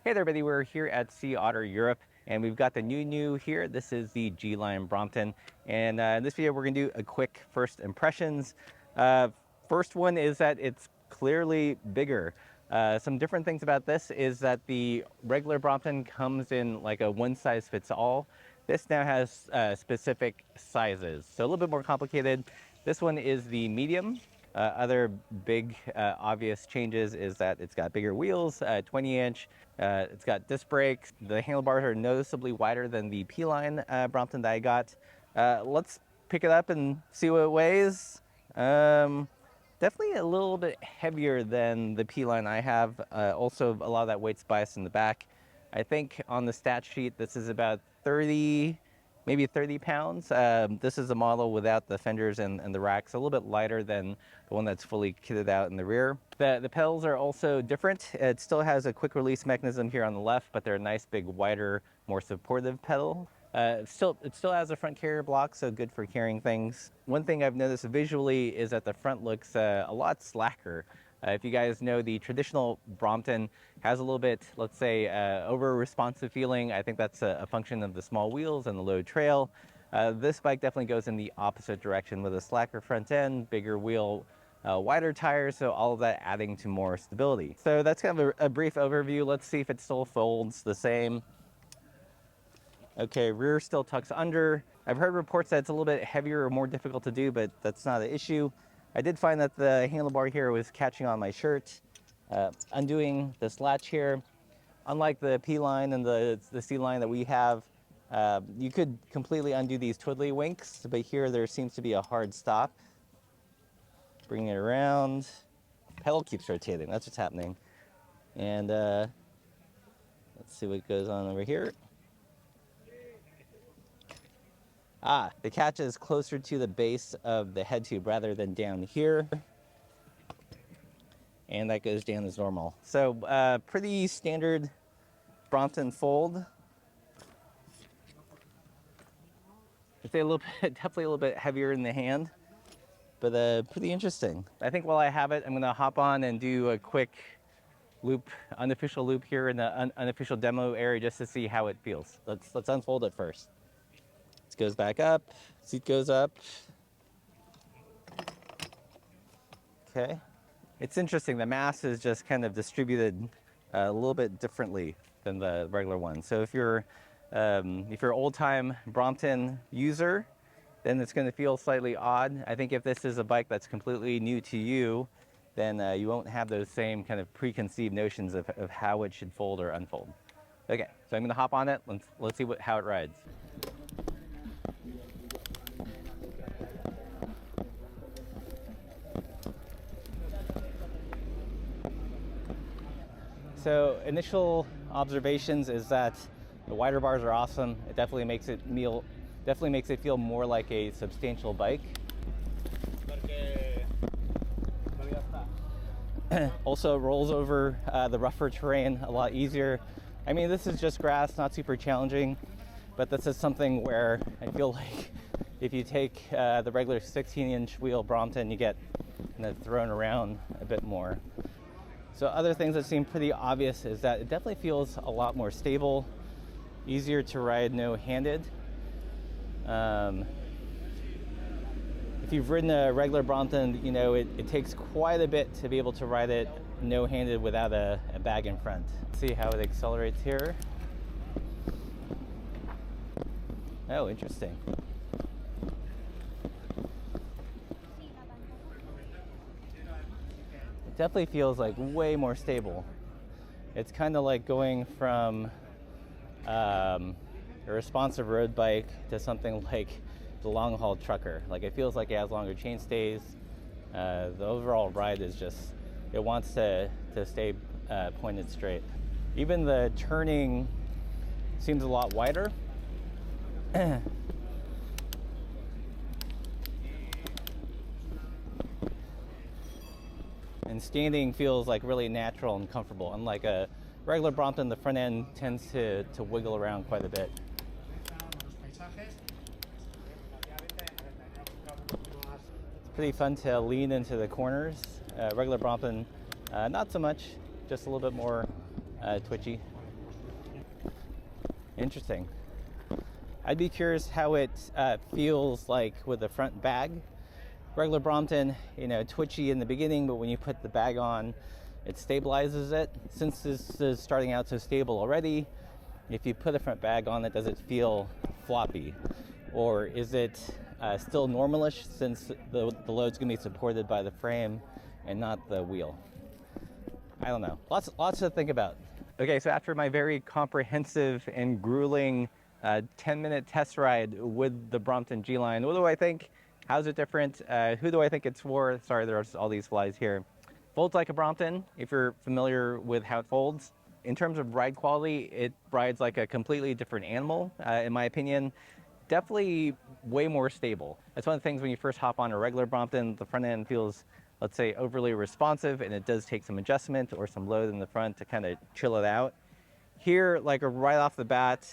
Hey there, everybody. We're here at Otter Europe, and we've got the new here. This is the G-Line Brompton, and in this video, we're going to do a quick first impressions. First one is that it's clearly bigger. Some different things about this is that the regular Brompton comes in like a one-size-fits-all. This now has specific sizes, so a little bit more complicated. This one is the medium. Other big obvious changes is that it's got bigger wheels, 20-inch. It's got disc brakes. The handlebars are noticeably wider than the P-Line Brompton that I got. Let's pick it up and see what it weighs. Definitely a little bit heavier than the P-Line I have. Also, a lot of that weight's biased in the back. I think on the stat sheet, this is about 30, maybe 30 pounds. This is a model without the fenders and the racks, a little bit lighter than the one that's fully kitted out in the rear. The pedals are also different. It still has a quick release mechanism here on the left, but they're a nice big wider, more supportive pedal. It still has a front carrier block, so good for carrying things. One thing I've noticed visually is that the front looks a lot slacker. If you guys know, the traditional Brompton has a little bit, let's say, over-responsive feeling. I think that's a function of the small wheels and the low trail. This bike definitely goes in the opposite direction with a slacker front end, bigger wheel, wider tires, so all of that adding to more stability. So that's kind of a brief overview. Let's see if it still folds the same. Okay, rear still tucks under. I've heard reports that it's a little bit heavier or more difficult to do, but that's not an issue. I did find that the handlebar here was catching on my shirt. Undoing this latch here, unlike the P-Line and the C-Line that we have, you could completely undo these twiddly winks, but here there seems to be a hard stop. Bring it around. Pedal keeps rotating, that's what's happening. And let's see what goes on over here. The catch is closer to the base of the head tube rather than down here. And that goes down as normal. So pretty standard Brompton fold. I'd say a little bit, definitely a little bit heavier in the hand, but pretty interesting. I think while I have it, I'm gonna hop on and do a quick loop, unofficial loop here in the unofficial demo area just to see how it feels. Let's unfold it first. Goes back up, seat goes up. Okay, it's interesting. The mass is just kind of distributed a little bit differently than the regular one. So if you're old-time Brompton user, then it's going to feel slightly odd. I think if this is a bike that's completely new to you, then you won't have those same kind of preconceived notions of how it should fold or unfold. Okay, so I'm going to hop on it. Let's see how it rides. So initial observations is that the wider bars are awesome. It definitely makes it feel more like a substantial bike. Also rolls over the rougher terrain a lot easier. I mean, this is just grass, not super challenging, but this is something where I feel like if you take the regular 16-inch wheel Brompton, you get kind of thrown around a bit more. So other things that seem pretty obvious is that it definitely feels a lot more stable, easier to ride no-handed. If you've ridden a regular Brompton, you know it takes quite a bit to be able to ride it no-handed without a bag in front. Let's see how it accelerates here. Oh, interesting. Definitely feels like way more stable. It's kind of like going from a responsive road bike to something like the long haul trucker. Like it feels like it has longer chain stays. The overall ride is just, it wants to stay pointed straight. Even the turning seems a lot wider. And standing feels like really natural and comfortable. Unlike a regular Brompton, the front end tends to wiggle around quite a bit. It's pretty fun to lean into the corners. Regular Brompton, not so much, just a little bit more twitchy. Interesting. I'd be curious how it feels like with the front bag. Regular Brompton, you know, twitchy in the beginning, but when you put the bag on, it stabilizes it. Since this is starting out so stable already, if you put a front bag on it, does it feel floppy? Or is it still normalish since the load's gonna be supported by the frame and not the wheel? I don't know. Lots to think about. Okay, so after my very comprehensive and grueling 10-minute test ride with the Brompton G-Line, what do I think? How's it different? Who do I think it's for? Sorry, there's all these flies here. Folds like a Brompton, if you're familiar with how it folds. In terms of ride quality, it rides like a completely different animal, in my opinion. Definitely way more stable. That's one of the things when you first hop on a regular Brompton, the front end feels, let's say, overly responsive, and it does take some adjustment or some load in the front to kind of chill it out. Here, like right off the bat,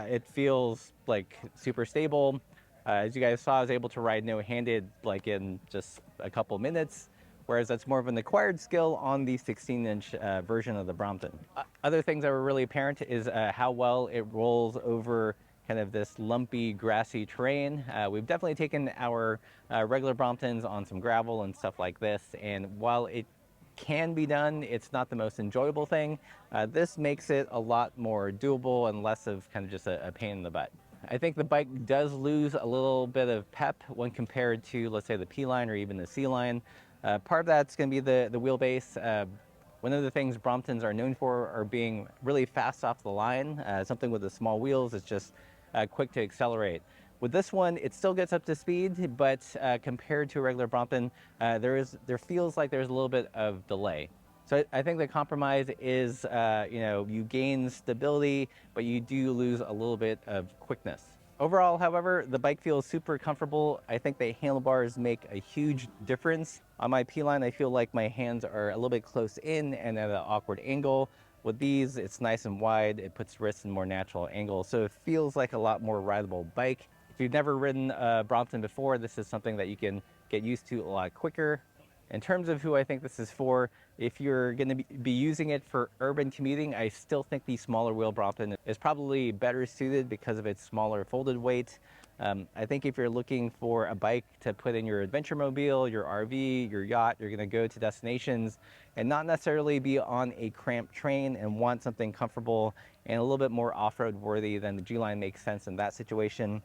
it feels like super stable. As you guys saw, I was able to ride no-handed like in just a couple minutes, whereas that's more of an acquired skill on the 16-inch version of the Brompton. Other things that were really apparent is how well it rolls over kind of this lumpy, grassy terrain. We've definitely taken our regular Bromptons on some gravel and stuff like this, and while it can be done, it's not the most enjoyable thing. This makes it a lot more doable and less of kind of just a pain in the butt. I think the bike does lose a little bit of pep when compared to, let's say, the P-Line or even the C-Line. Part of that's going to be the wheelbase. One of the things Bromptons are known for are being really fast off the line. Something with the small wheels is just quick to accelerate. With this one, it still gets up to speed, but compared to a regular Brompton, there feels like there's a little bit of delay. So I think the compromise is, you know, you gain stability, but you do lose a little bit of quickness. Overall, however, the bike feels super comfortable. I think the handlebars make a huge difference. On my P-Line, I feel like my hands are a little bit close in and at an awkward angle. With these, it's nice and wide. It puts wrists in more natural angles, so it feels like a lot more rideable bike. If you've never ridden a Brompton before, this is something that you can get used to a lot quicker. In terms of who I think this is for, if you're going to be using it for urban commuting, I still think the smaller wheel Brompton is probably better suited because of its smaller folded weight. I think if you're looking for a bike to put in your adventure mobile, your RV, your yacht, you're going to go to destinations and not necessarily be on a cramped train and want something comfortable and a little bit more off-road worthy, then the G-Line makes sense in that situation.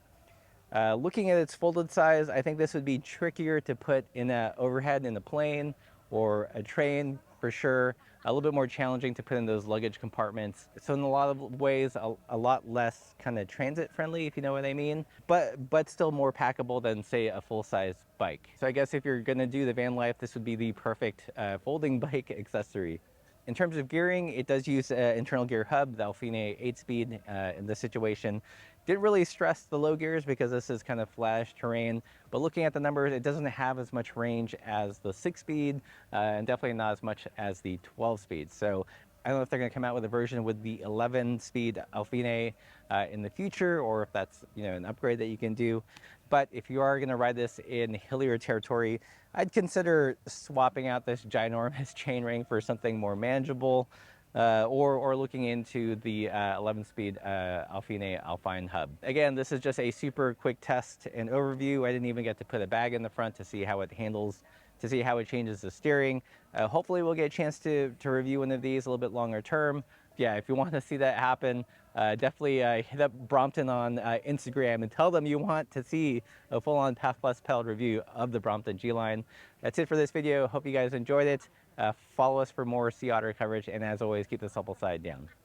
Looking at its folded size, I think this would be trickier to put in a overhead in a plane or a train for sure. A little bit more challenging to put in those luggage compartments. So in a lot of ways, a lot less kind of transit friendly, if you know what I mean, but still more packable than, say, a full-size bike. So I guess if you're gonna do the van life, this would be the perfect folding bike accessory. In terms of gearing, it does use an internal gear hub, the Alfine 8-speed in this situation. Didn't really stress the low gears because this is kind of flash terrain, but looking at the numbers, it doesn't have as much range as the 6-speed and definitely not as much as the 12-speed. So I don't know if they're going to come out with a version with the 11-speed Alfine in the future, or if that's, you know, an upgrade that you can do. But if you are going to ride this in hillier territory, I'd consider swapping out this ginormous chainring for something more manageable, or looking into the 11-speed Alfine Alpine hub. Again, this is just a super quick test and overview. I didn't even get to put a bag in the front to see how it handles, to see how it changes the steering. Hopefully we'll get a chance to review one of these a little bit longer term. Yeah, if you want to see that happen, definitely hit up Brompton on Instagram and tell them you want to see a full-on Path Plus pedal review of the Brompton G-Line. That's it for this video. Hope you guys enjoyed it. Follow us for more Sea Otter coverage, and as always, keep the supple side down.